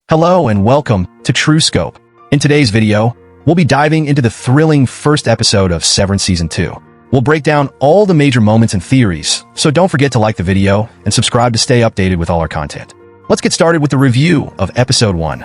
Hello and welcome to TrueScope. In today's video, we'll be diving into the thrilling first episode of Severance Season 2. We'll break down all the major moments and theories, so don't forget to like the video and subscribe to stay updated with all our content. Let's get started with the review of Episode 1.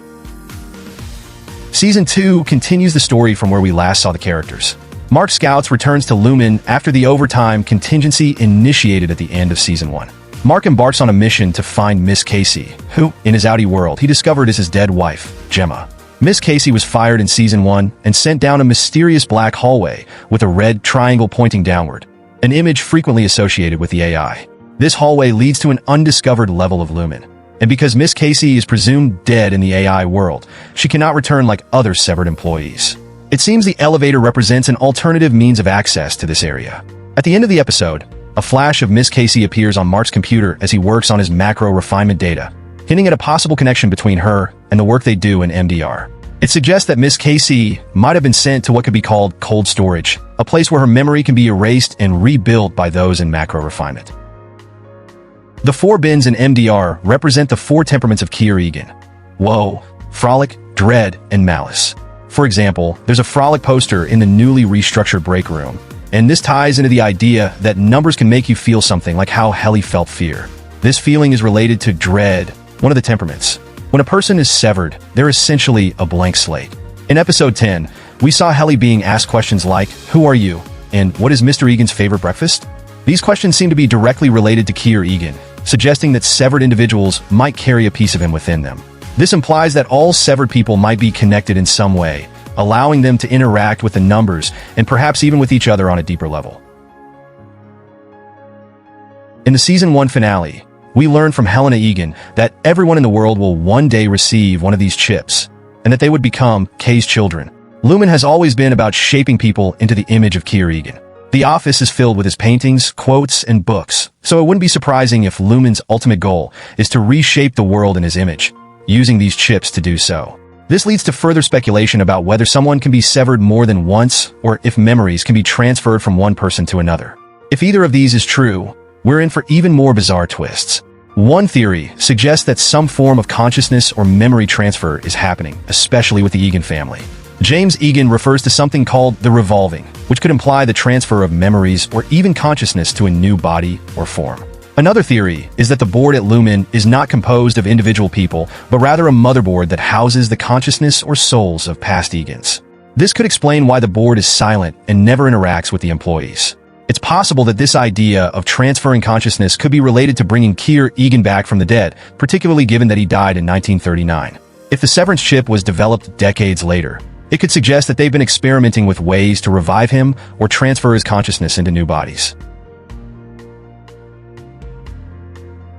Season 2 continues the story from where we last saw the characters. Mark Scouts returns to Lumen after the overtime contingency initiated at the end of Season 1. Mark embarks on a mission to find Miss Casey, who, in his outie world, he discovered is his dead wife, Gemma. Miss Casey was fired in Season 1 and sent down a mysterious black hallway with a red triangle pointing downward, an image frequently associated with the AI. This hallway leads to an undiscovered level of Lumen, and because Miss Casey is presumed dead in the AI world, she cannot return like other severed employees. It seems the elevator represents an alternative means of access to this area. At the end of the episode, a flash of Miss Casey appears on Mark's computer as he works on his macro refinement data, hinting at a possible connection between her and the work they do in MDR. It suggests that Miss Casey might have been sent to what could be called cold storage, a place where her memory can be erased and rebuilt by those in macro refinement. The 4 bins in MDR represent the 4 temperaments of Kier Egan: woe, frolic, dread, and malice. For example, there's a frolic poster in the newly restructured break room, and this ties into the idea that numbers can make you feel something like how Helly felt fear. This feeling is related to dread, one of the temperaments. When a person is severed, they're essentially a blank slate. In Episode 10, we saw Helly being asked questions like, "Who are you?" and "What is Mr. Egan's favorite breakfast?" These questions seem to be directly related to Kier Egan, suggesting that severed individuals might carry a piece of him within them. This implies that all severed people might be connected in some way, allowing them to interact with the numbers and perhaps even with each other on a deeper level. In the Season 1 finale, we learn from Helena Egan that everyone in the world will one day receive one of these chips, and that they would become Kay's children. Lumen has always been about shaping people into the image of Kier Egan. The office is filled with his paintings, quotes, and books, so it wouldn't be surprising if Lumen's ultimate goal is to reshape the world in his image, using these chips to do so. This leads to further speculation about whether someone can be severed more than once, or if memories can be transferred from one person to another. If either of these is true, we're in for even more bizarre twists. One theory suggests that some form of consciousness or memory transfer is happening, especially with the Egan family. James Egan refers to something called the Revolving, which could imply the transfer of memories or even consciousness to a new body or form. Another theory is that the board at Lumen is not composed of individual people, but rather a motherboard that houses the consciousness or souls of past Egans. This could explain why the board is silent and never interacts with the employees. It's possible that this idea of transferring consciousness could be related to bringing Kier Egan back from the dead, particularly given that he died in 1939. If the Severance chip was developed decades later, it could suggest that they've been experimenting with ways to revive him or transfer his consciousness into new bodies.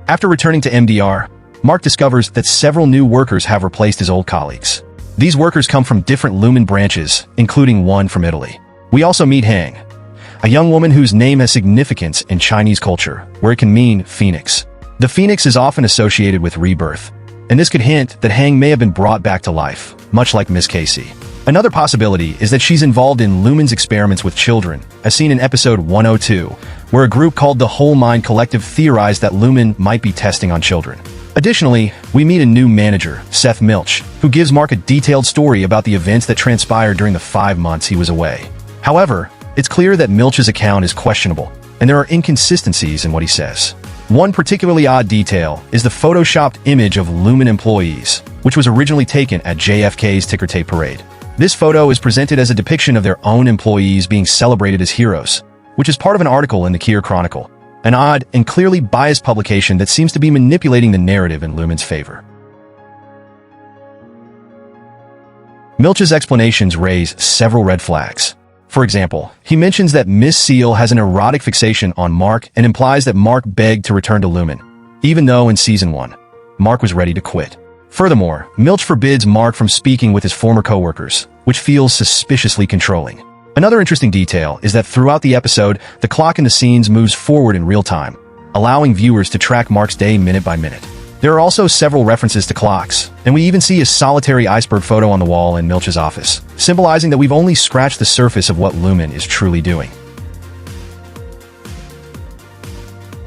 After returning to MDR, Mark discovers that several new workers have replaced his old colleagues. These workers come from different Lumen branches, including one from Italy. We also meet Hang, a young woman whose name has significance in Chinese culture, where it can mean phoenix. The phoenix is often associated with rebirth, and this could hint that Hang may have been brought back to life, much like Miss Casey. Another possibility is that she's involved in Lumen's experiments with children, as seen in Episode 102, where a group called the Whole Mind Collective theorized that Lumen might be testing on children. Additionally, we meet a new manager, Seth Milch, who gives Mark a detailed story about the events that transpired during the 5 months he was away. However, it's clear that Milch's account is questionable, and there are inconsistencies in what he says. One particularly odd detail is the photoshopped image of Lumen employees, which was originally taken at JFK's ticker tape parade. This photo is presented as a depiction of their own employees being celebrated as heroes, which is part of an article in the Kier Chronicle, an odd and clearly biased publication that seems to be manipulating the narrative in Lumen's favor. Milch's explanations raise several red flags. For example, he mentions that Miss Seal has an erotic fixation on Mark and implies that Mark begged to return to Lumen, even though in Season 1, Mark was ready to quit. Furthermore, Milch forbids Mark from speaking with his former coworkers, which feels suspiciously controlling. Another interesting detail is that throughout the episode, the clock in the scenes moves forward in real time, allowing viewers to track Mark's day minute by minute. There are also several references to clocks, and we even see a solitary iceberg photo on the wall in Milch's office, symbolizing that we've only scratched the surface of what Lumen is truly doing.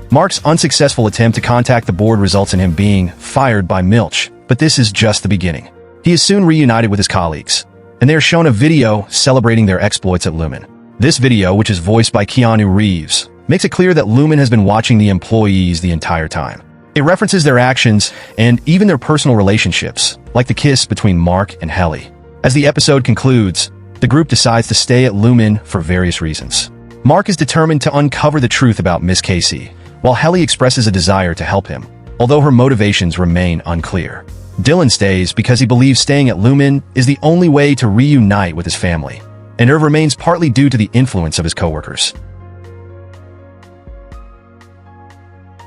Mark's unsuccessful attempt to contact the board results in him being fired by Milch, But this is just the beginning. He is soon reunited with his colleagues, and they are shown a video celebrating their exploits at Lumen. This video, which is voiced by Keanu Reeves, makes it clear that Lumen has been watching the employees the entire time. It references their actions and even their personal relationships, like the kiss between Mark and Helly. As the episode concludes, the group decides to stay at Lumen for various reasons. Mark is determined to uncover the truth about Miss Casey, while Helly expresses a desire to help him, although her motivations remain unclear. Dylan stays because he believes staying at Lumen is the only way to reunite with his family, and Irv remains partly due to the influence of his coworkers.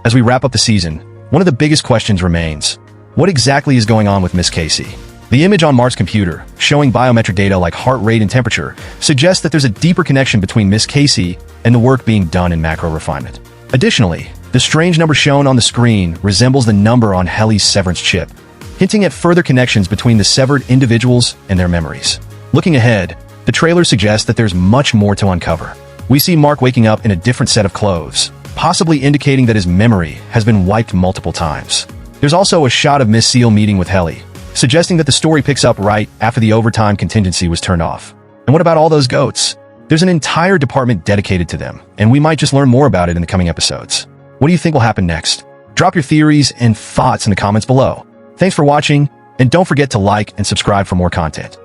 As we wrap up the season, one of the biggest questions remains: what exactly is going on with Miss Casey? The image on Mark's computer, showing biometric data like heart rate and temperature, suggests that there's a deeper connection between Miss Casey and the work being done in macro refinement. Additionally, the strange number shown on the screen resembles the number on Helly's Severance chip, hinting at further connections between the severed individuals and their memories. Looking ahead, the trailer suggests that there's much more to uncover. We see Mark waking up in a different set of clothes, possibly indicating that his memory has been wiped multiple times. There's also a shot of Miss Seal meeting with Helly, suggesting that the story picks up right after the overtime contingency was turned off. And what about all those goats? There's an entire department dedicated to them, and we might just learn more about it in the coming episodes. What do you think will happen next? Drop your theories and thoughts in the comments below. Thanks for watching, and don't forget to like and subscribe for more content.